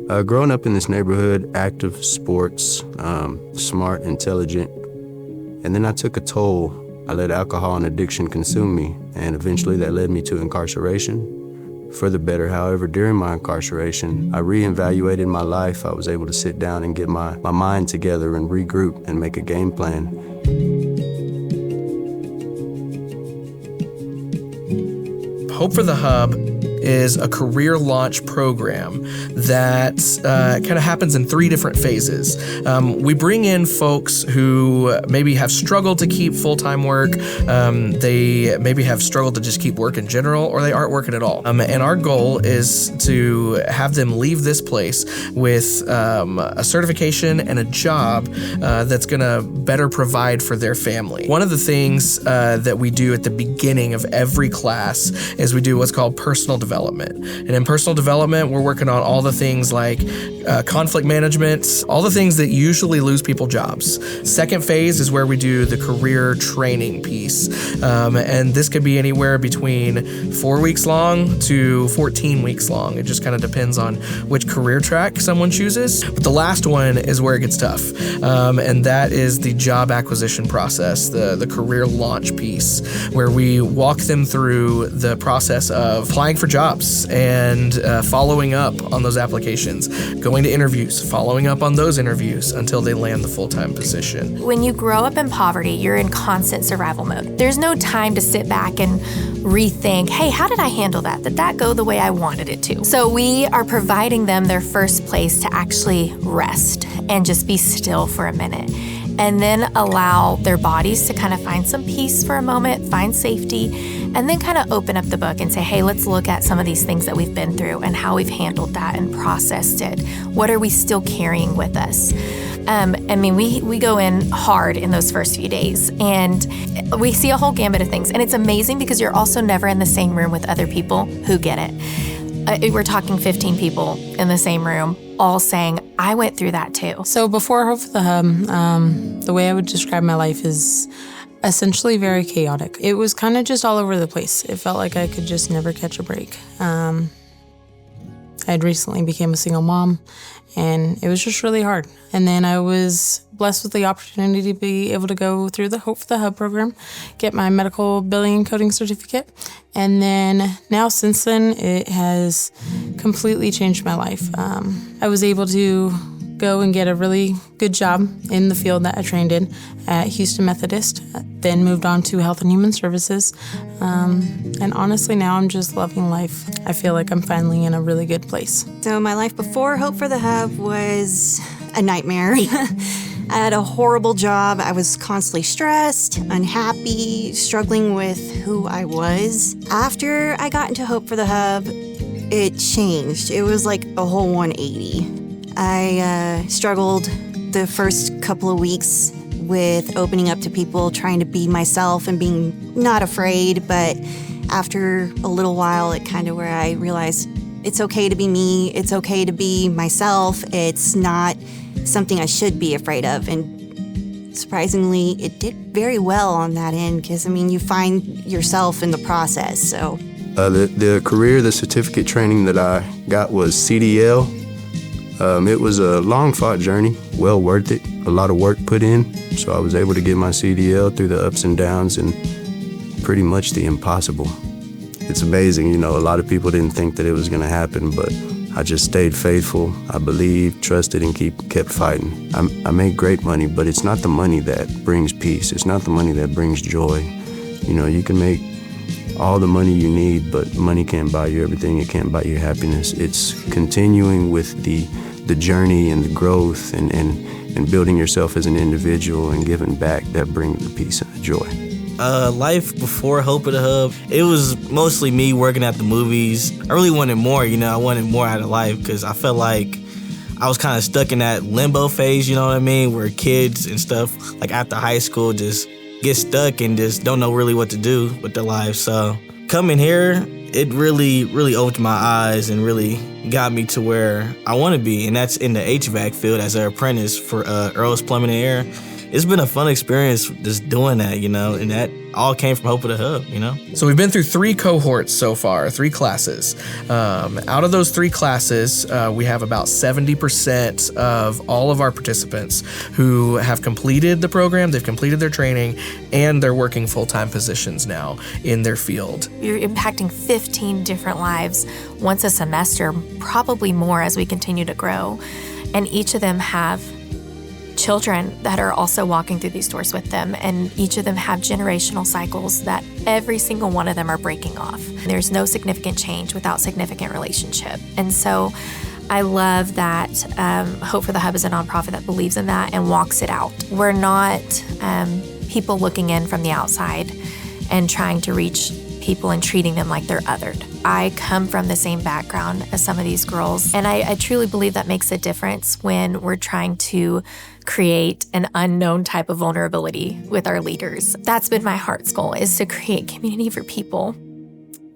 Growing up in this neighborhood, active, sports, smart, intelligent, and then I took a toll. I let alcohol and addiction consume me, and eventually that led me to incarceration. For the better, however, during my incarceration, I reevaluated my life. I was able to sit down and get my mind together and regroup and make a game plan. Hope for the Hub is a career launch program that kind of happens in 3 different phases. We bring in folks who maybe have struggled to keep full-time work, they maybe have struggled to just keep work in general, or they aren't working at all. And our goal is to have them leave this place with a certification and a job that's gonna better provide for their family. One of the things that we do at the beginning of every class is we do what's called personal development. And in personal development, we're working on all the things like conflict management, all the things that usually lose people jobs. Second phase is where we do the career training piece. And this could be anywhere between 4 weeks long to 14 weeks long. It just kind of depends on which career track someone chooses. But the last one is where it gets tough. And that is the job acquisition process, the career launch piece, where we walk them through the process of applying for jobs and following up on those applications, going to interviews, following up on those interviews until they land the full-time position. When you grow up in poverty, you're in constant survival mode. There's no time to sit back and rethink, hey, how did I handle that? Did that go the way I wanted it to? So we are providing them their first place to actually rest and just be still for a minute, and then allow their bodies to kind of find some peace for a moment, find safety, and then kind of open up the book and say, hey, let's look at some of these things that we've been through and how we've handled that and processed it. What are we still carrying with us? We go in hard in those first few days, and we see a whole gamut of things. And it's amazing because you're also never in the same room with other people who get it. We're talking 15 people in the same room, all saying, I went through that too. So before Hope for the Hub, the way I would describe my life is essentially very chaotic. It was kind of just all over the place. It felt like I could just never catch a break. I had recently became a single mom, and it was just really hard. And then I was blessed with the opportunity to be able to go through the Hope for the Hub program, get my medical billing and coding certificate. And then now since then, it has completely changed my life. I was able to go and get a really good job in the field that I trained in at Houston Methodist, then moved on to Health and Human Services. And honestly, now I'm just loving life. I feel like I'm finally in a really good place. So my life before Hope for the Hub was a nightmare. I had a horrible job. I was constantly stressed, unhappy, struggling with who I was. After I got into Hope for the Hub, it changed. It was like a whole 180. I struggled the first couple of weeks with opening up to people, trying to be myself and being not afraid. But after a little while, it kind of where I realized it's okay to be me. It's okay to be myself. It's not something I should be afraid of. And surprisingly, it did very well on that end because, you find yourself in the process. So The certificate training that I got was CDL. It was a long-fought journey, well worth it, a lot of work put in. So I was able to get my CDL through the ups and downs and pretty much the impossible. It's amazing, a lot of people didn't think that it was gonna happen, but I just stayed faithful. I believed, trusted, and kept fighting. I made great money, but it's not the money that brings peace. It's not the money that brings joy. You can make all the money you need, but money can't buy you everything. It can't buy you happiness. It's continuing with the journey and the growth and building yourself as an individual and giving back that brings the peace and the joy. Life before Hope of the Hub, it was mostly me working at the movies. I really wanted more, I wanted more out of life because I felt like I was kind of stuck in that limbo phase, where kids and stuff, like after high school, just get stuck and just don't know really what to do with their lives. So coming here, it really, really opened my eyes and really got me to where I want to be, and that's in the HVAC field as an apprentice for Earl's Plumbing and Air. It's been a fun experience just doing that, and all came from Hope of the Hub, you know? So we've been through 3 cohorts so far, 3 classes. Out of those 3 classes, we have about 70% of all of our participants who have completed the program, they've completed their training, and they're working full-time positions now in their field. You're impacting 15 different lives once a semester, probably more as we continue to grow. And each of them have children that are also walking through these doors with them, and each of them have generational cycles that every single one of them are breaking off. There's no significant change without significant relationship. And so I love that Hope for the Hub is a nonprofit that believes in that and walks it out. We're not people looking in from the outside and trying to reach people and treating them like they're othered. I come from the same background as some of these girls, and I truly believe that makes a difference when we're trying to create an unknown type of vulnerability with our leaders. That's been my heart's goal, is to create community for people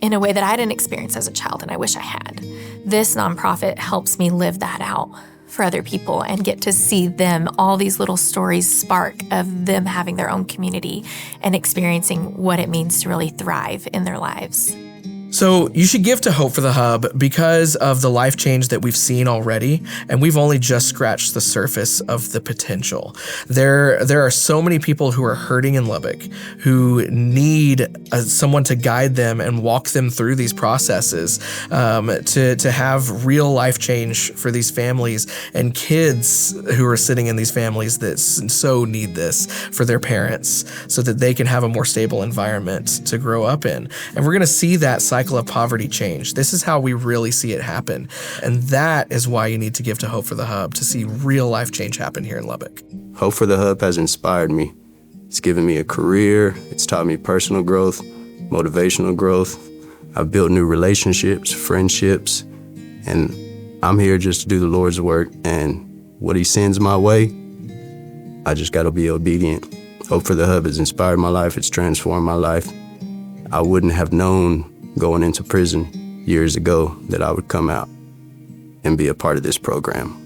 in a way that I didn't experience as a child, and I wish I had. This nonprofit helps me live that out for other people and get to see them, all these little stories spark of them having their own community and experiencing what it means to really thrive in their lives. So you should give to Hope for the Hub because of the life change that we've seen already, and we've only just scratched the surface of the potential. There are so many people who are hurting in Lubbock who need someone to guide them and walk them through these processes, to have real life change for these families and kids who are sitting in these families that so need this for their parents so that they can have a more stable environment to grow up in. And we're going to see that cycle of poverty change. This is how we really see it happen. And that is why you need to give to Hope for the Hub, to see real life change happen here in Lubbock. Hope for the Hub has inspired me. It's given me a career. It's taught me personal growth, motivational growth. I've built new relationships, friendships, and I'm here just to do the Lord's work. And what He sends my way, I just got to be obedient. Hope for the Hub has inspired my life. It's transformed my life. I wouldn't have known going into prison years ago that I would come out and be a part of this program.